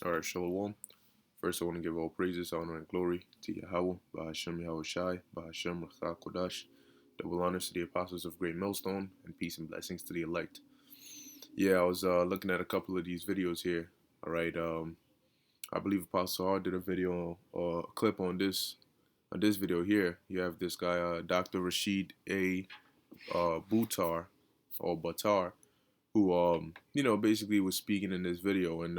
Alright, Shalom. First, I want to give all praises, honor, and glory to Yahweh, Bahashem Yahweh Shai, Bahashem Rakha Kodash. Double honors to the apostles of Great Millstone, and peace and blessings to the elect. Yeah, I was looking at a couple of these videos here. Alright, I believe Apostle Hall did a video or a clip on this video here. You have this guy, Dr. Rashid A. Butar, or Batar, who basically was speaking in this video, and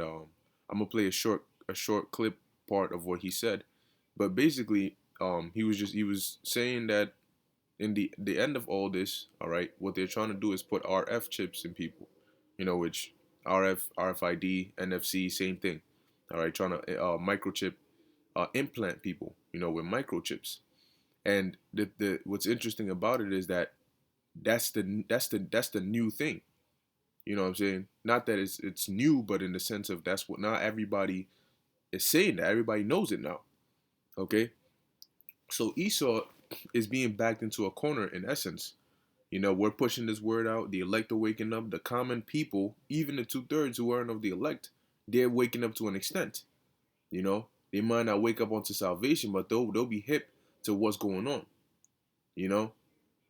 I'm gonna play a short clip part of what he said. But basically, he was saying that in the end of all this, all right, what they're trying to do is put RF chips in people, which RF, RFID, NFC, same thing. All right, trying to microchip implant people, with microchips. And the what's interesting about it is that that's the new thing. You know what I'm saying? Not that it's new, but in the sense of that's what not everybody is saying, that everybody knows it now. Okay? So Esau is being backed into a corner in essence. We're pushing this word out, the elect are waking up, the common people, even the 2/3 who aren't of the elect, they're waking up to an extent. They might not wake up onto salvation, but they'll be hip to what's going on. You know?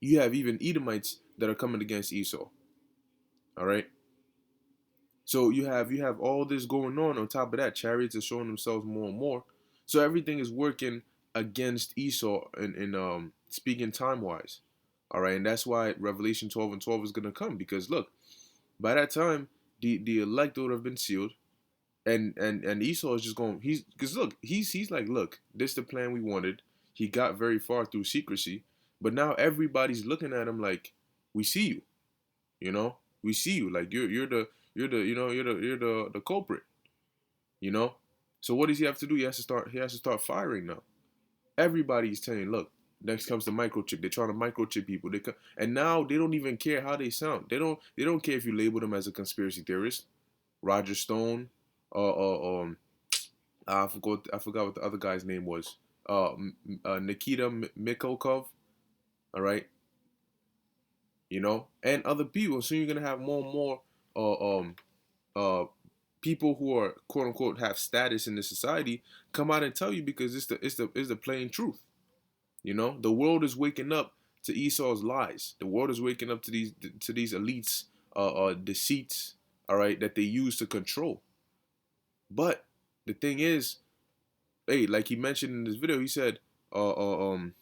You have even Edomites that are coming against Esau. All right? So you have all this going on. On top of that, chariots are showing themselves more and more. So everything is working against Esau in speaking time wise. All right, and that's why Revelation 12 and 12 is gonna come, because look, by that time the elect would have been sealed, and Esau is just going. He's because look, he's like, look, this is the plan we wanted. He got very far through secrecy, but now everybody's looking at him like, we see you. We see you, like you're the culprit. you know so what does he have to do? He has to start firing now. Everybody's saying, look, next comes the microchip. They're trying to microchip people. And now they don't even care how they sound. They don't care if you label them as a conspiracy theorist. Roger Stone, I forgot what the other guy's name was. Nikita Mikhalkov. All right. And other people. So you're gonna have more and more uh, um, uh, people who are quote unquote have status in the society come out and tell you, because it's the plain truth. The world is waking up to Esau's lies. The world is waking up to these elites deceits, all right, that they use to control. But the thing is, hey, like he mentioned in this video, he said, uh, uh um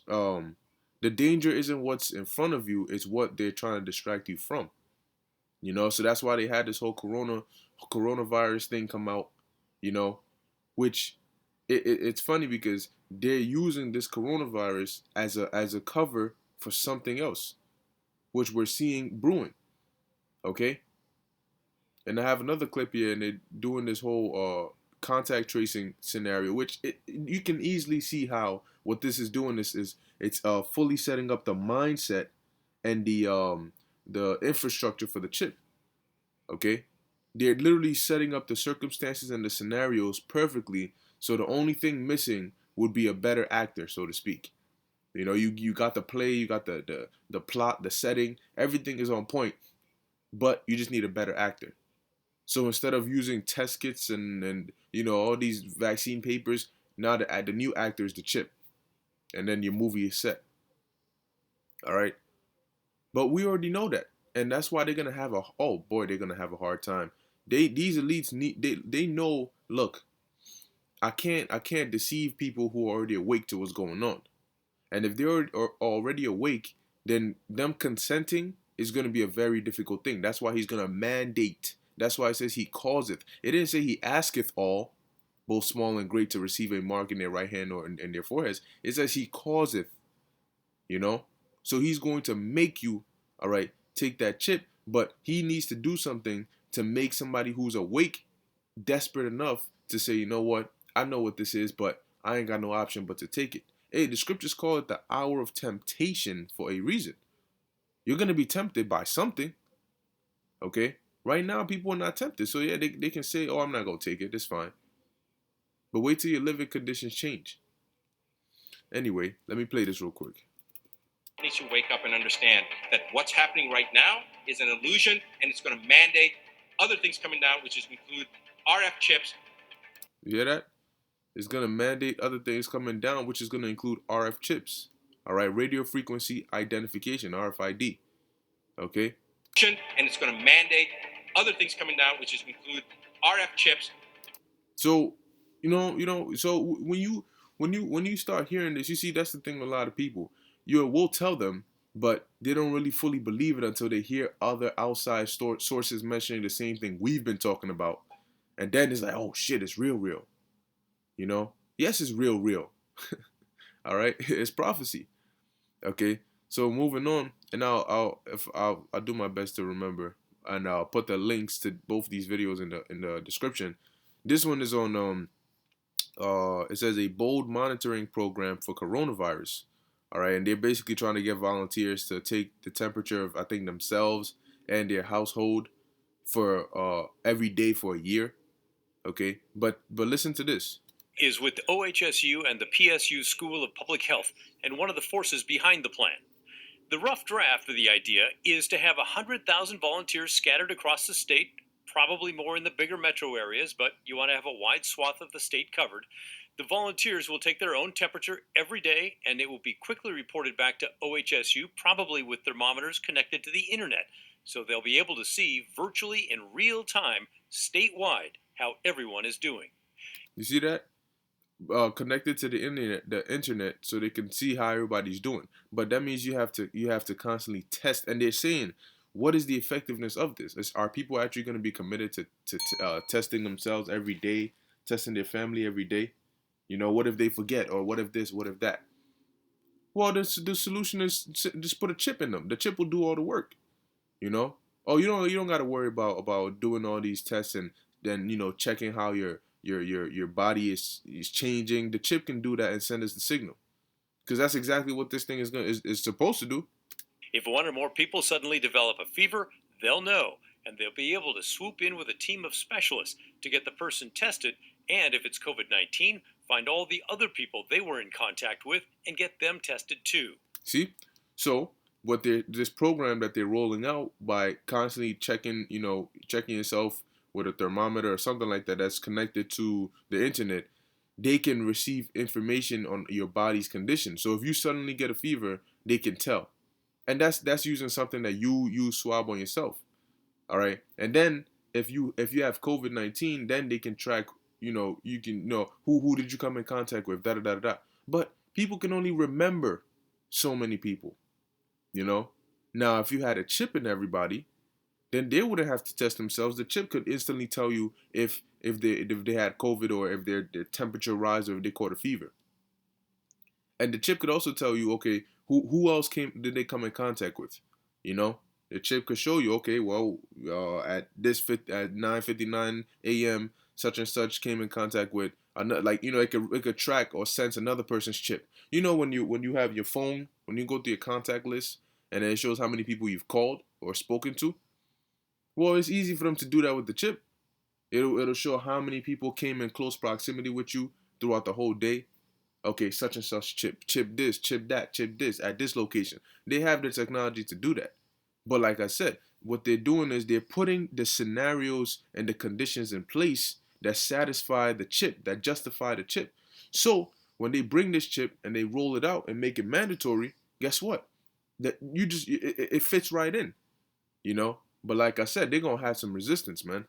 um the danger isn't what's in front of you, it's what they're trying to distract you from. So that's why they had this whole coronavirus thing come out, you know, which it's funny because they're using this coronavirus as a cover for something else, which we're seeing brewing. Okay, and I have another clip here, and they're doing this whole contact tracing scenario, which you can easily see how what this is doing. Is it's fully setting up the mindset and the infrastructure for the chip. Okay, they're literally setting up the circumstances and the scenarios perfectly, so the only thing missing would be a better actor, so to speak. You got the play, you got the plot, the setting, everything is on point, but you just need a better actor. So instead of using test kits and all these vaccine papers, now the new actor is the chip, and then your movie is set. All right, but we already know that, and that's why they're gonna have they're gonna have a hard time. These elites need they know. Look, I can't deceive people who are already awake to what's going on. And if they're already awake, then them consenting is going to be a very difficult thing. That's why he's going to mandate. That's why it says he causeth. It didn't say he asketh all, both small and great, to receive a mark in their right hand or in their foreheads. It says he causeth, you know? So he's going to make you, all right, take that chip, but he needs to do something to make somebody who's awake desperate enough to say, you know what, I know what this is, but I ain't got no option but to take it. Hey, the scriptures call it the hour of temptation for a reason. You're going to be tempted by something, okay? Right now, people are not tempted. So, yeah, they can say, oh, I'm not going to take it. That's fine. But wait till your living conditions change. Anyway, let me play this real quick. Needs to wake up and understand that what's happening right now is an illusion, and it's going to mandate other things coming down, which is include RF chips. You hear that? It's going to mandate other things coming down, which is going to include RF chips. All right, radio frequency identification, RFID. Okay. And it's going to mandate other things coming down, which is include RF chips. So, so when you start hearing this, you see that's the thing with a lot of people. We'll tell them, but they don't really fully believe it until they hear other outside sources mentioning the same thing we've been talking about, and then it's like, oh shit, it's real. Yes, it's real. All right, it's prophecy. Okay, so moving on, and I'll do my best to remember, and I'll put the links to both these videos in the description. This one is on it says a bold monitoring program for coronavirus. All right, and they're basically trying to get volunteers to take the temperature of, I think, themselves and their household for every day for a year. Okay, but listen to this. Is with OHSU and the PSU School of Public Health, and one of the forces behind the plan. The rough draft of the idea is to have 100,000 volunteers scattered across the state, probably more in the bigger metro areas, but you want to have a wide swath of the state covered. The volunteers will take their own temperature every day, and it will be quickly reported back to OHSU, probably with thermometers connected to the internet, so they'll be able to see virtually in real time, statewide, how everyone is doing. You see that? Connected to the internet, so they can see how everybody's doing. But that means you have to constantly test. And they're saying, what is the effectiveness of this? Are people actually going to be committed to testing themselves every day, testing their family every day? What if they forget, or what if this, what if that? Well, the solution is just put a chip in them. The chip will do all the work. Oh, you don't got to worry about doing all these tests and then checking how your body is changing. The chip can do that and send us the signal, because that's exactly what this thing is supposed to do. If one or more people suddenly develop a fever, they'll know, and they'll be able to swoop in with a team of specialists to get the person tested, and if it's COVID-19, find all the other people they were in contact with and get them tested too. See? So this program that they're rolling out by constantly checking yourself with a thermometer or something like that that's connected to the internet, they can receive information on your body's condition. So if you suddenly get a fever, they can tell. And that's using something that you swab on yourself. All right. And then if you have COVID-19, then they can track, you can know who did you come in contact with, da da da da. But people can only remember so many people. Now if you had a chip in everybody, then they wouldn't have to test themselves. The chip could instantly tell you if they had COVID, or if their temperature rise, or if they caught a fever. And the chip could also tell you, okay, who else did they come in contact with? The chip could show you, okay, well, at 9:59 a.m. such and such came in contact with another, it could track or sense another person's chip. When you have your phone, when you go through your contact list, and it shows how many people you've called or spoken to. Well, it's easy for them to do that with the chip. It'll show how many people came in close proximity with you throughout the whole day. Okay, such and such chip this, chip that, chip this at this location. They have the technology to do that. But like I said, what they're doing is they're putting the scenarios and the conditions in place that satisfy the chip, that justify the chip. So when they bring this chip and they roll it out and make it mandatory, guess what? That it fits right in, But like I said, they're gonna have some resistance, man.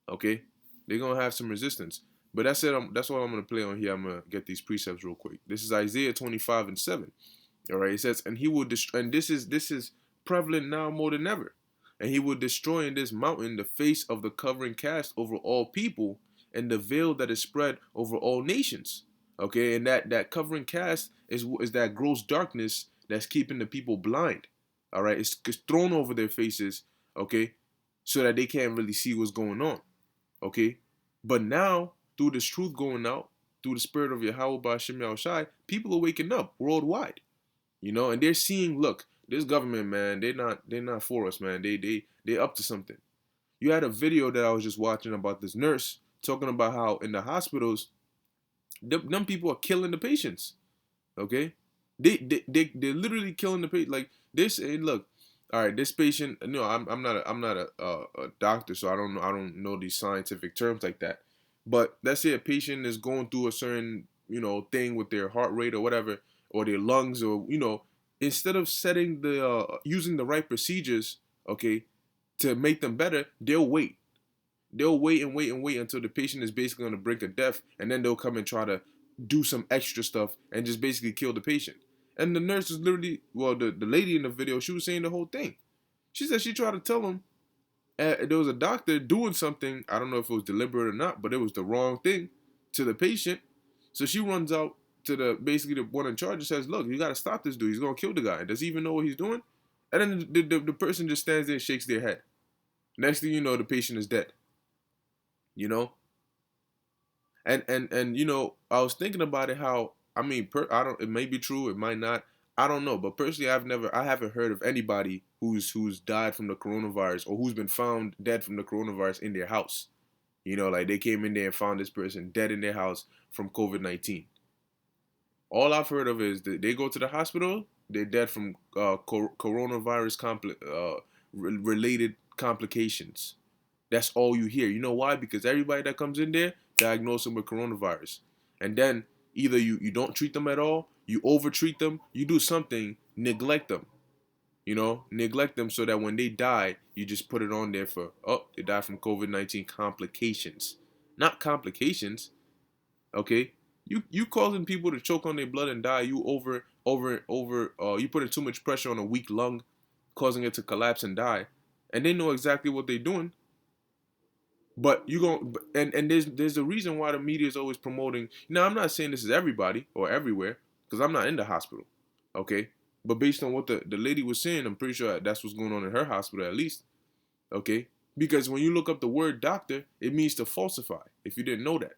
Okay, they're gonna have some resistance. But that's it. That's what I'm gonna play on here. I'm gonna get these precepts real quick. This is Isaiah 25:7. All right, it says, and he will destroy. And this is prevalent now more than ever. And he will destroy in this mountain the face of the covering cast over all people, and the veil that is spread over all nations. Okay, and that covering cast is that gross darkness that's keeping the people blind. All right, it's thrown over their faces. Okay, so that they can't really see what's going on. Okay, but now through this truth going out, through the spirit of Yahweh Ba'Shem Yahushai, people are waking up worldwide. And they're seeing, look, this government, man, they're not for us, man. They up to something. You had a video that I was just watching about this nurse talking about how in the hospitals, them people are killing the patients. Okay, they're literally killing the patient. Like they're saying, look, All right, this patient. No, I'm not a doctor, so I don't know these scientific terms like that. But let's say a patient is going through a certain thing with their heart rate or whatever, or their lungs, or instead of setting the using the right procedures, okay, to make them better, they'll wait. They'll wait and wait and wait until the patient is basically on the brink of death, and then they'll come and try to do some extra stuff and just basically kill the patient. And the nurse is literally, well, the lady in the video, she was saying the whole thing. She said she tried to tell him there was a doctor doing something. I don't know if it was deliberate or not, but it was the wrong thing to the patient. So she runs out to the basically the one in charge and says, "Look, you got to stop this dude. He's gonna kill the guy. Does he even know what he's doing?" And then the person just stands there and shakes their head. Next thing you know, the patient is dead. You know, and I was thinking about it. How I mean, I don't. It may be true. It might not. I don't know. But personally, I haven't heard of anybody who's died from the coronavirus or who's been found dead from the coronavirus in their house. Like they came in there and found this person dead in their house from COVID-19. All I've heard of is that they go to the hospital, they're dead from coronavirus related complications. That's all you hear. You know why? Because everybody that comes in there diagnose them with coronavirus. And then either you don't treat them at all, you overtreat them, you do something, neglect them. Neglect them so that when they die, you just put it on there for, oh, they died from COVID-19 complications. Not complications, okay? You causing people to choke on their blood and die. You you putting too much pressure on a weak lung, causing it to collapse and die. And they know exactly what they're doing. But you go and there's a reason why the media is always promoting. Now I'm not saying this is everybody or everywhere because I'm not in the hospital, okay? But based on what the lady was saying, I'm pretty sure that's what's going on in her hospital at least, okay? Because when you look up the word doctor, it means to falsify. If you didn't know that,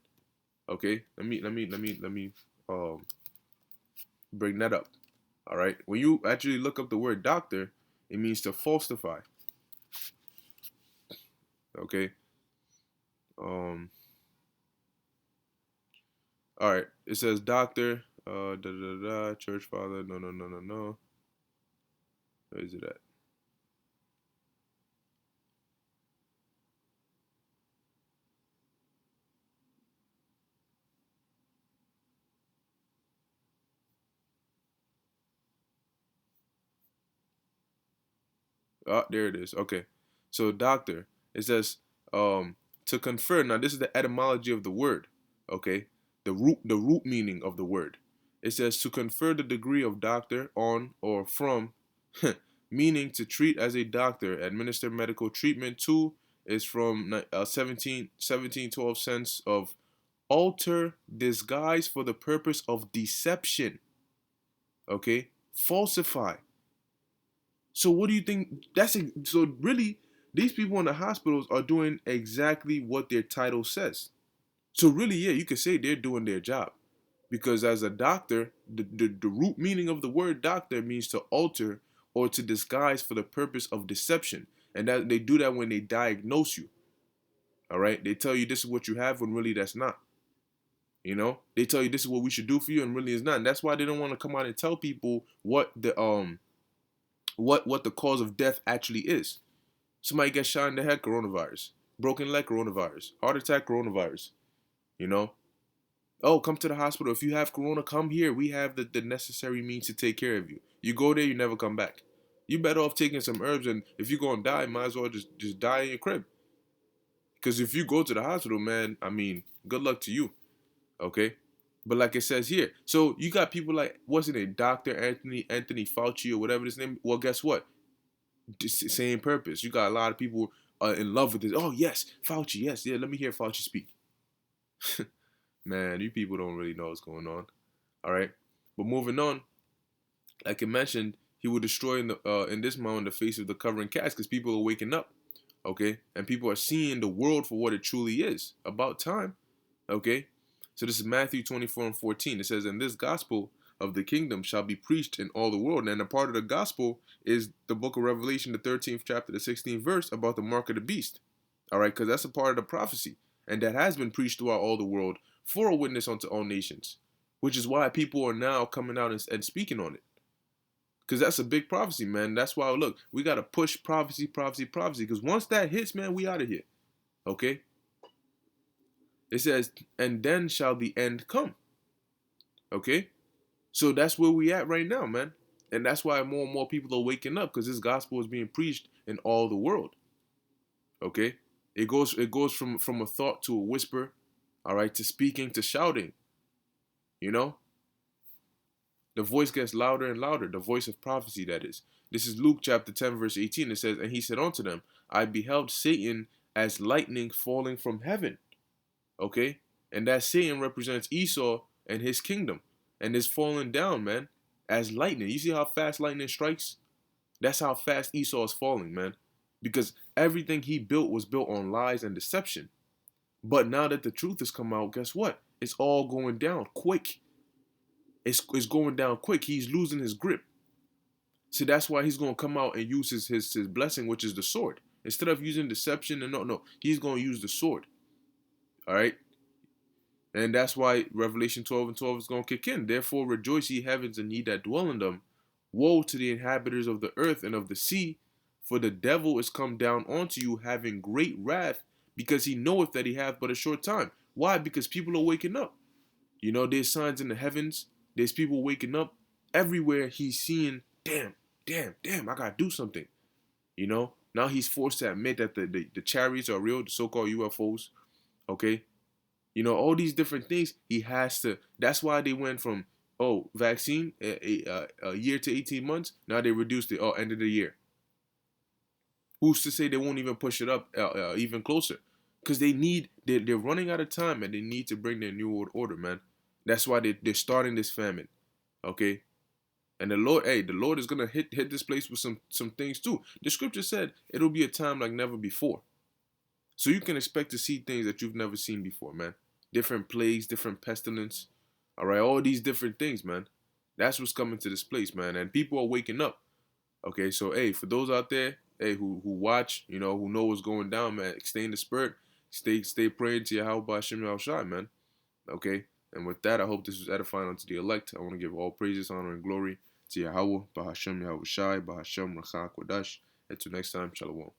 okay? Let me bring that up. All right, when you actually look up the word doctor, it means to falsify. Okay. All right. It says doctor. Church father. No. Where is it at? Oh, there it is. Okay. So doctor. It says to confer. Now this is the etymology of the word. Okay. The root meaning of the word. It says to confer the degree of doctor on or from, meaning to treat as a doctor, administer medical treatment to, is from 1712 sense of alter, disguise for the purpose of deception. Okay, falsify. So what do you think? So really, these people in the hospitals are doing exactly what their title says. So really, yeah, you could say they're doing their job. Because as a doctor, the root meaning of the word doctor means to alter or to disguise for the purpose of deception. And that they do that when they diagnose you. All right? They tell you this is what you have when really that's not. They tell you this is what we should do for you and really it's not. And that's why they don't want to come out and tell people what the cause of death actually is. Somebody gets shot in the head, coronavirus. Broken leg, coronavirus. Heart attack, coronavirus. Oh, come to the hospital. If you have corona, come here. We have the necessary means to take care of you. You go there, you never come back. You better off taking some herbs, and if you're going to die, might as well just die in your crib. Because if you go to the hospital, man, I mean, good luck to you. Okay? But like it says here, so you got people like, what's his name? Dr. Anthony Fauci or whatever his name. Well, guess what? Same purpose. You got a lot of people in love with this. Oh, yes, Fauci, yes. Yeah, let me hear Fauci speak. Man, you people don't really know what's going on. All right. But moving on, like I mentioned, he will destroy in this moment the face of the covering cast because people are waking up. Okay. And people are seeing the world for what it truly is. About time. Okay. So this is Matthew 24:14. It says, and this gospel of the kingdom shall be preached in all the world. And a part of the gospel is the book of Revelation, the 13th chapter, the 16th verse about the mark of the beast. All right. Because that's a part of the prophecy. And that has been preached throughout all the world for a witness unto all nations, which is why people are now coming out and speaking on it. Because that's a big prophecy, man. That's why, look, we got to push prophecy, prophecy, prophecy. Because once that hits, man, we out of here. Okay? It says, and then shall the end come. Okay? So that's where we at right now, man. And that's why more and more people are waking up, because this gospel is being preached in all the world. Okay? It goes from a thought to a whisper, all right, to speaking to shouting. You know? The voice gets louder and louder, the voice of prophecy, that is. This is Luke chapter 10, verse 18. It says, and he said unto them, I beheld Satan as lightning falling from heaven. Okay? And that Satan represents Esau and his kingdom. And is falling down, man, as lightning. You see how fast lightning strikes? That's how fast Esau is falling, man. Because everything he built was built on lies and deception. But now that the truth has come out, guess what? It's all going down quick. It's going down quick. He's losing his grip. So that's why he's going to come out and use his blessing, which is the sword. Instead of using deception, and no, he's going to use the sword. All right? And that's why Revelation 12 and 12 is going to kick in. Therefore rejoice, ye heavens, and ye that dwell in them. Woe to the inhabitants of the earth and of the sea, for the devil is come down unto you, having great wrath, because he knoweth that he hath but a short time. Why? Because people are waking up. You know, there's signs in the heavens. There's people waking up. Everywhere he's seeing, damn, I got to do something. You know, now he's forced to admit that the chariots are real, the so-called UFOs. Okay? You know, all these different things, he has to. That's why they went from, vaccine, a year to 18 months. Now they reduced it, end of the year. Who's to say they won't even push it up even closer? Because they're running out of time, and they need to bring their new world order, man. That's why they're starting this famine, okay? And the Lord is gonna hit this place with some things too. The scripture said it'll be a time like never before. So you can expect to see things that you've never seen before, man. Different plagues, different pestilence, all right? All these different things, man. That's what's coming to this place, man. And people are waking up, okay? So, hey, for those out there, hey, who watch, you know, who know what's going down, man, stay in the spirit. Stay praying to Yahweh Hashem Yahushai, man. Okay? And with that, I hope this was edifying unto the elect. I want to give all praises, honor, and glory to Yahweh, Bahashem Yahushai, Bahashem Rachah Kodash. Until next time, Shalom.